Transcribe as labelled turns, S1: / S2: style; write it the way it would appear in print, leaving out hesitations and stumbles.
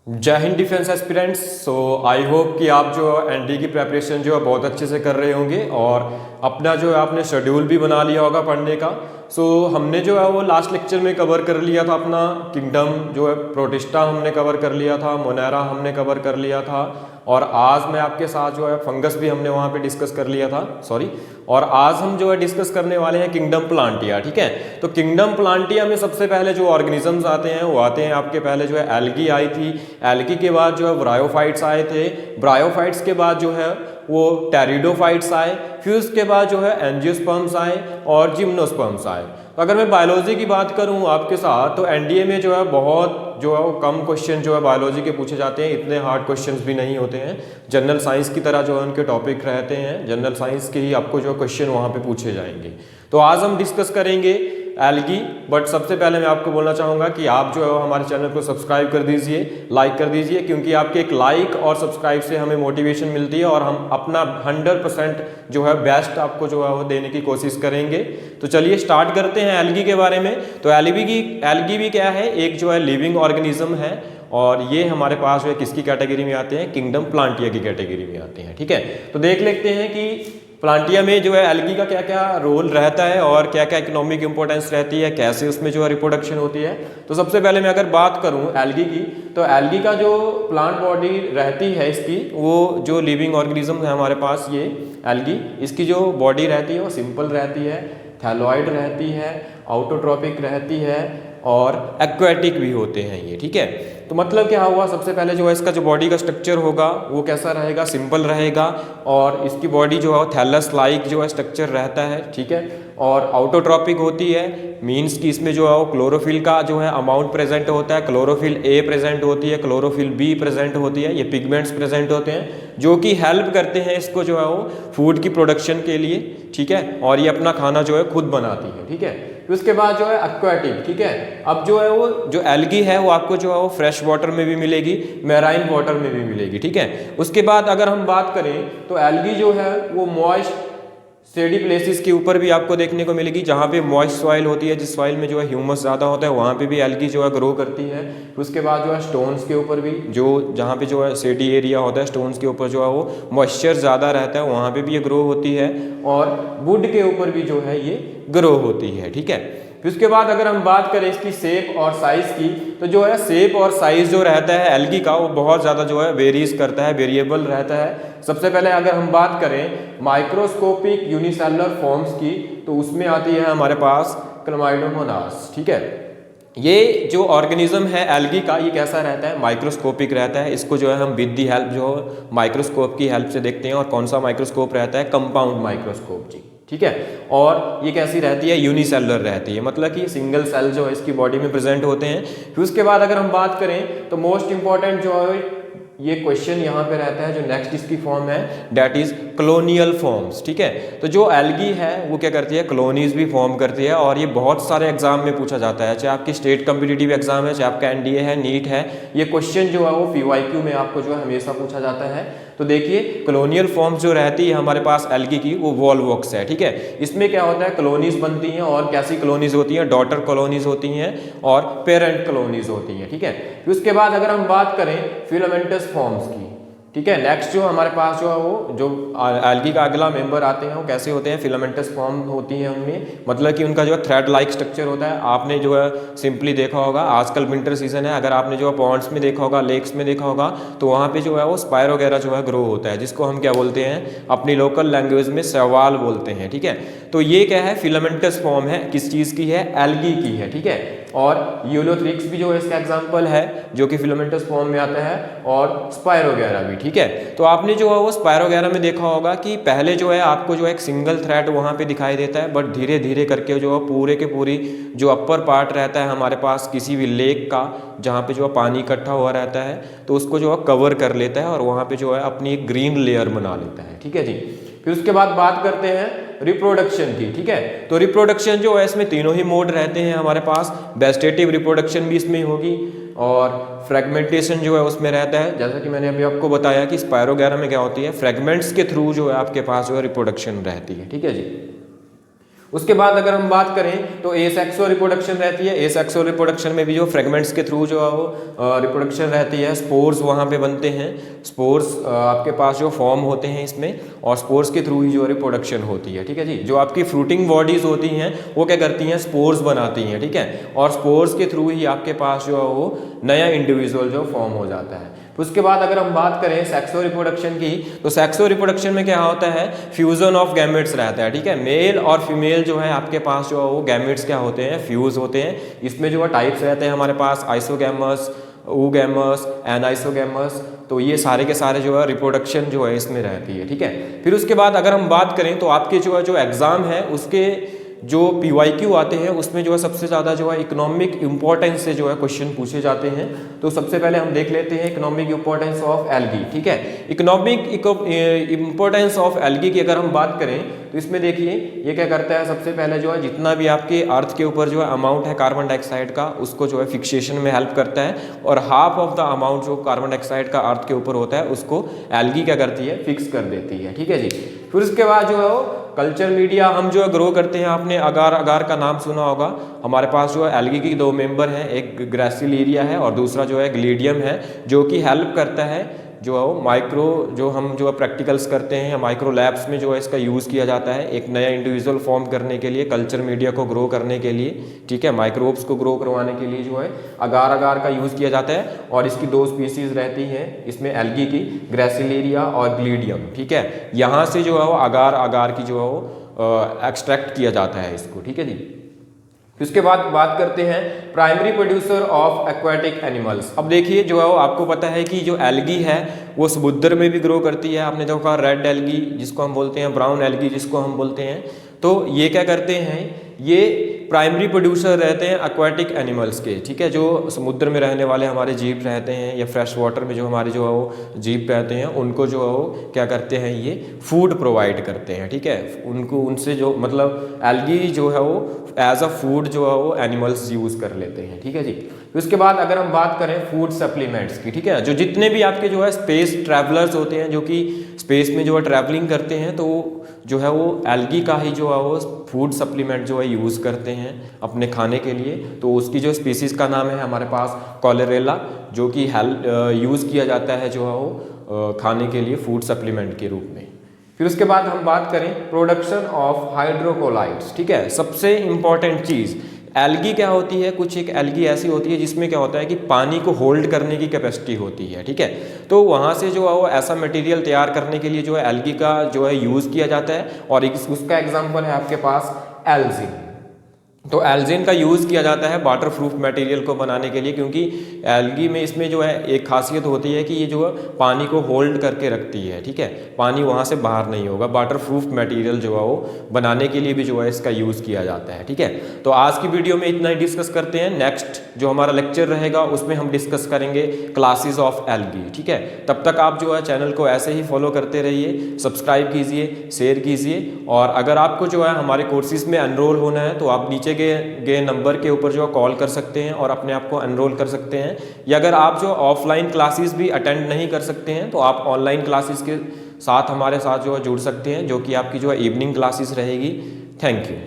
S1: जय Hind defence aspirants. So I hope कि आप जो एनडी की प्रेपरेशन जो है बहुत अच्छे से कर रहे होंगे और अपना जो है आपने शेड्यूल भी बना लिया होगा पढ़ने का। सो हमने जो है वो लास्ट लेक्चर में कवर कर लिया था अपना किंगडम जो है प्रोटिस्टा हमने कवर कर लिया था, मोनेरा हमने कवर कर लिया था और आज मैं आपके साथ जो है फंगस भी हमने वहाँ पे डिस्कस कर लिया था, सॉरी। और आज हम जो है डिस्कस करने वाले हैं किंगडम प्लांटिया, ठीक है। तो किंगडम प्लांटिया में सबसे पहले जो ऑर्गेनिजम्स आते हैं वो आते हैं आपके पहले जो है एल्गी आई थी, एल्गी के बाद जो है ब्रायोफाइट्स आए थे, ब्रायोफाइट्स के बाद जो है वो टेरिडोफाइट्स आए, फिर उसके बाद जो है एंजियोस्पर्म्स आए और जिम्नोस्पर्म्स आए। तो अगर मैं बायोलॉजी की बात करूं आपके साथ तो एनडीए में जो है बहुत जो है वो कम क्वेश्चन जो है बायोलॉजी के पूछे जाते हैं, इतने हार्ड क्वेश्चंस भी नहीं होते हैं। जनरल साइंस की तरह जो है उनके टॉपिक रहते हैं, जनरल साइंस के ही आपको जो क्वेश्चन वहाँ पे पूछे जाएंगे। तो आज हम डिस्कस करेंगे एल्गी, बट सबसे पहले मैं आपको बोलना चाहूँगा कि आप जो है हमारे चैनल को सब्सक्राइब कर दीजिए, लाइक कर दीजिए, क्योंकि आपके एक लाइक और सब्सक्राइब से हमें मोटिवेशन मिलती है और हम अपना 100% जो है बेस्ट आपको जो है वो देने की कोशिश करेंगे। तो चलिए स्टार्ट करते हैं एल्गी के बारे में। तो एल्गी भी क्या है, एक जो है लिविंग ऑर्गेनिज्म है और ये हमारे पास जो है किसकी कैटेगरी में आते हैं, किंगडम प्लांटिया की कैटेगरी में आते हैं, ठीक है। तो देख लेते हैं कि प्लांटिया में जो है एल्गी का क्या क्या रोल रहता है और क्या क्या इकोनॉमिक इंपॉर्टेंस रहती है, कैसे उसमें जो है रिप्रोडक्शन होती है। तो सबसे पहले मैं अगर बात करूं एल्गी की, तो एल्गी का जो प्लांट बॉडी रहती है इसकी, वो जो लिविंग ऑर्गेनिज्म है हमारे पास ये एल्गी, इसकी जो बॉडी रहती है वो सिंपल रहती है, थैलोइड रहती है, ऑटोट्रॉपिक रहती है और एक्वेटिक भी होते हैं ये, ठीक है। तो मतलब क्या हुआ, सबसे पहले जो है इसका जो बॉडी का स्ट्रक्चर होगा वो कैसा रहेगा, सिंपल रहेगा और इसकी बॉडी जो है थैलस लाइक जो है स्ट्रक्चर रहता है, ठीक है। और ऑटोट्रॉपिक होती है, मीन्स कि इसमें जो है वो क्लोरोफिल का जो है अमाउंट प्रेजेंट होता है, क्लोरोफिल ए प्रेजेंट होती है, क्लोरोफिल बी प्रेजेंट होती है, ये पिगमेंट्स प्रेजेंट होते हैं जो कि हेल्प करते हैं इसको जो है वो फूड की प्रोडक्शन के लिए, ठीक है। और ये अपना खाना जो है खुद बनाती है, ठीक है। उसके बाद जो है एक्वाटिक, ठीक है। अब जो है वो जो एल्गी है वो आपको जो है वो फ्रेश वाटर में भी मिलेगी, मैराइन वाटर में भी मिलेगी, ठीक है। उसके बाद अगर हम बात करें तो एल्गी जो है वो मॉइस्ट शेडी प्लेसेस के ऊपर भी आपको देखने को मिलेगी, जहाँ पे मॉइस्ट सॉइल होती है, जिस सॉइल में जो है ह्यूमस ज़्यादा होता है वहाँ पे भी एल्गी जो है ग्रो करती है। उसके बाद जो है स्टोन्स के ऊपर भी, जो जहाँ पे जो है शेडी एरिया होता है स्टोन्स के ऊपर जो है वो मॉइस्चर ज़्यादा रहता है, वहाँ पे भी ये ग्रो होती है और वुड के ऊपर भी जो है ये ग्रो होती है, ठीक है। फिर उसके बाद अगर हम बात करें इसकी शेप और साइज की, तो जो है शेप और साइज जो रहता है एल्गी का वो बहुत ज़्यादा जो है वेरीज करता है, वेरिएबल रहता है। सबसे पहले अगर हम बात करें माइक्रोस्कोपिक यूनिसेलुलर फॉर्म्स की, तो उसमें आती है हमारे पास क्लामाइडोमोनास, ठीक है। ये जो ऑर्गेनिज्म है एल्गी का, ये कैसा रहता है, माइक्रोस्कोपिक रहता है। इसको जो है हम विद दी हेल्प जो माइक्रोस्कोप की हेल्प से देखते हैं, और कौन सा माइक्रोस्कोप रहता है, कंपाउंड माइक्रोस्कोप जी, ठीक है। और ये कैसी रहती है, यूनिसेलुलर रहती है, मतलब कि सिंगल सेल जो है इसकी बॉडी में प्रेजेंट होते हैं। फिर उसके बाद अगर हम बात करें तो मोस्ट इंपॉर्टेंट जो है ये क्वेश्चन यहाँ पे रहता है, जो नेक्स्ट इसकी फॉर्म है डेट इज कॉलोनियल फॉर्म्स, ठीक है। तो जो एल्गी है वो क्या करती है, कॉलोनीज भी फॉर्म करती है और ये बहुत सारे एग्जाम में पूछा जाता है, चाहे आपकी स्टेट कॉम्पिटिटिव एग्जाम है, चाहे आपका एनडीए है, नीट है, ये क्वेश्चन जो है वो पीवाईक्यू में आपको जो है हमेशा पूछा जाता है। तो देखिए कॉलोनियल फॉर्म्स जो रहती है हमारे पास एल्गी की, वो वॉलवॉक्स है, ठीक है। इसमें क्या होता है, कॉलोनीज बनती हैं और कैसी कॉलोनीज होती हैं, डॉटर कॉलोनीज होती हैं और पेरेंट कॉलोनीज होती हैं, ठीक है। फिर उसके बाद अगर हम बात करें फिलामेंटस फॉर्म्स की, ठीक है, नेक्स्ट जो हमारे पास जो है वो जो एल्गी का अगला मेंबर आते हैं वो कैसे होते हैं, फिलामेंटस फॉर्म होती हैं उनमें, मतलब कि उनका जो है थ्रेड लाइक स्ट्रक्चर होता है। आपने जो है सिंपली देखा होगा, आजकल विंटर सीजन है, अगर आपने जो है पॉन्ड्स में देखा होगा, लेक्स में देखा होगा, तो वहाँ पे जो है वो स्पाइरो वगैरह जो है ग्रो होता है, जिसको हम क्या बोलते हैं, अपनी लोकल लैंग्वेज में शैवाल बोलते हैं, ठीक है। तो ये क्या है, फिलामेंटस फॉर्म है, किस चीज़ की है, एल्गी की है, ठीक है। और यूलोथ्रिक्स भी जो है इसका एग्जांपल है, जो कि फिलामेंटस फॉर्म में आता है, और स्पाइरो वगैरह भी, ठीक है। तो आपने जो है वो स्पाइरो वगैरह में देखा होगा कि पहले जो है आपको जो है एक सिंगल थ्रेड वहाँ पे दिखाई देता है, बट धीरे धीरे करके जो है पूरे के पूरी जो अपर पार्ट रहता है हमारे पास किसी भी लेक का, जहाँ पे जो है पानी इकट्ठा हुआ रहता है, तो उसको जो है कवर कर लेता है और वहाँ पे जो है अपनी एक ग्रीन लेयर बना लेता है, ठीक है जी। फिर उसके बाद बात करते हैं रिप्रोडक्शन की, ठीक है। तो रिप्रोडक्शन जो है इसमें तीनों ही मोड रहते हैं हमारे पास, वेजिटेटिव रिप्रोडक्शन भी इसमें होगी और फ्रेगमेंटेशन जो है उसमें रहता है, जैसा कि मैंने अभी आपको बताया कि स्पाइरो वगैरह में क्या होती है, फ्रेगमेंट्स के थ्रू जो है आपके पास जो है रिप्रोडक्शन रहती है, ठीक है जी। उसके बाद अगर हम बात करें तो एसेक्सुअल रिप्रोडक्शन रहती है। एसेक्सुअल रिप्रोडक्शन में भी जो फ्रेगमेंट्स के थ्रू जो है वो रिप्रोडक्शन रहती है। स्पोर्स वहाँ पे बनते हैं, स्पोर्स आपके पास जो फॉर्म होते हैं इसमें, और स्पोर्स के थ्रू ही जो रिप्रोडक्शन होती है। ठीक है जी, जो आपकी फ्रूटिंग बॉडीज होती हैं वो क्या करती हैं, स्पोर्स बनाती हैं। ठीक है, और स्पोर्स के थ्रू ही आपके पास जो है वो नया इंडिविजुअल जो फॉर्म हो जाता है। उसके बाद अगर हम बात करें सेक्सुअल रिप्रोडक्शन की, तो सेक्सुअल रिप्रोडक्शन में क्या होता है, फ्यूजन ऑफ गैमेट्स रहता है। ठीक है, मेल और फीमेल जो है आपके पास जो है वो गैमेट्स क्या होते हैं, फ्यूज होते हैं। इसमें जो है टाइप्स रहते हैं हमारे पास, आइसोगैमस, oogamous, एनाइसोगैमस। तो ये सारे के सारे जो है रिप्रोडक्शन जो है इसमें रहती है। ठीक है, फिर उसके बाद अगर हम बात करें तो आपके जो है जो एग्जाम है उसके जो PYQ आते हैं उसमें जो है सबसे ज़्यादा जो है इकोनॉमिक इंपॉर्टेंस से जो है क्वेश्चन पूछे जाते हैं। तो सबसे पहले हम देख लेते हैं इकोनॉमिक इंपॉर्टेंस ऑफ एल्गी। ठीक है, इकोनॉमिक इंपॉर्टेंस ऑफ एल्गी की अगर हम बात करें तो इसमें देखिए ये क्या करता है, सबसे पहले जो है जितना भी आपके अर्थ के ऊपर जो है अमाउंट है कार्बन डाइऑक्साइड का, उसको जो है फिक्सेशन में हेल्प करता है, और हाफ ऑफ द अमाउंट जो कार्बन डाइऑक्साइड का अर्थ के ऊपर होता है उसको एल्गी क्या करती है, फिक्स कर देती है। ठीक है जी, फिर उसके बाद जो है वो कल्चर मीडिया हम जो है ग्रो करते हैं। आपने अगार अगार का नाम सुना होगा। हमारे पास जो है एल्गी की दो मेंबर हैं, एक ग्रासिलेरिया है और दूसरा जो है ग्लेडियम है, जो कि हेल्प करता है जो है वो माइक्रो, जो हम जो है प्रैक्टिकल्स करते हैं माइक्रो लैब्स में जो है इसका यूज़ किया जाता है एक नया इंडिविजुअल फॉर्म करने के लिए, कल्चर मीडिया को ग्रो करने के लिए। ठीक है, माइक्रोब्स को ग्रो करवाने के लिए जो है अगार अगार का यूज़ किया जाता है, और इसकी दो स्पीसीज रहती हैं इसमें एल्गी की, ग्रासिलेरिया और ग्लेडियम। ठीक है, यहाँ से जो है वो अगार अगार की जो है वो एक्सट्रैक्ट किया जाता है इसको। ठीक है जी, उसके बाद बात करते हैं primary producer of aquatic animals. अब देखिए जो है वो आपको पता है कि जो एल्गी है वो समुद्र में भी ग्रो करती है। आपने देखा रेड एल्गी जिसको हम बोलते हैं, ब्राउन एल्गी जिसको हम बोलते हैं। तो ये क्या करते हैं, ये प्राइमरी प्रोड्यूसर रहते हैं एक्वाटिक एनिमल्स के। ठीक है, जो समुद्र में रहने वाले हमारे जीव रहते हैं या फ्रेश वाटर में जो हमारे जो है वो जीव रहते हैं उनको जो है वो क्या करते हैं, ये फूड प्रोवाइड करते हैं। ठीक है, उनको उनसे जो मतलब एल्गी जो है वो एज अ फूड जो है वो एनिमल्स यूज़ कर लेते हैं। ठीक है जी, उसके बाद अगर हम बात करें फूड सप्लीमेंट्स की, ठीक है, जो जितने भी आपके जो है स्पेस ट्रैवलर्स होते हैं जो कि स्पेस में जो है ट्रैवलिंग करते हैं, तो जो है वो एल्गी का ही जो है वो फूड सप्लीमेंट जो है यूज़ करते हैं अपने खाने के लिए। तो उसकी जो स्पीसीज़ का नाम है हमारे पास कॉलरेला, जो कि यूज़ किया जाता है जो है वो खाने के लिए फूड सप्लीमेंट के रूप में। फिर उसके बाद हम बात करें प्रोडक्शन ऑफ हाइड्रोकोलाइड्स। ठीक है, सबसे इंपॉर्टेंट चीज़ एल्गी क्या होती है, कुछ एक एल्गी ऐसी होती है जिसमें क्या होता है कि पानी को होल्ड करने की कैपेसिटी होती है। ठीक है, तो वहाँ से जो है वो ऐसा मटेरियल तैयार करने के लिए जो है एल्गी का जो है यूज़ किया जाता है, और उसका एग्जांपल है आपके पास एल्जिन। तो एल्जिन का यूज़ किया जाता है वाटर प्रूफ मटेरियल को बनाने के लिए, क्योंकि एल्गी में इसमें जो है एक खासियत होती है कि ये जो है पानी को होल्ड करके रखती है। ठीक है, पानी वहाँ से बाहर नहीं होगा। वाटर प्रूफ मटेरियल जो है वो बनाने के लिए भी जो है इसका यूज़ किया जाता है। ठीक है, तो आज की वीडियो में इतना ही डिस्कस करते हैं। नेक्स्ट जो हमारा लेक्चर रहेगा उसमें हम डिस्कस करेंगे क्लासेस ऑफ एल्गी। ठीक है, तब तक आप जो है चैनल को ऐसे ही फॉलो करते रहिए, सब्सक्राइब कीजिए, शेयर कीजिए, और अगर आपको जो है हमारे कोर्सेज में एनरोल होना है तो आप नीचे गए नंबर के ऊपर जो कॉल कर सकते हैं और अपने आप को एनरोल कर सकते हैं। या अगर आप जो ऑफलाइन क्लासेस भी अटेंड नहीं कर सकते हैं तो आप ऑनलाइन क्लासेस के साथ हमारे साथ जो है जुड़ सकते हैं, जो कि आपकी जो है इवनिंग क्लासेस रहेगी। Thank you.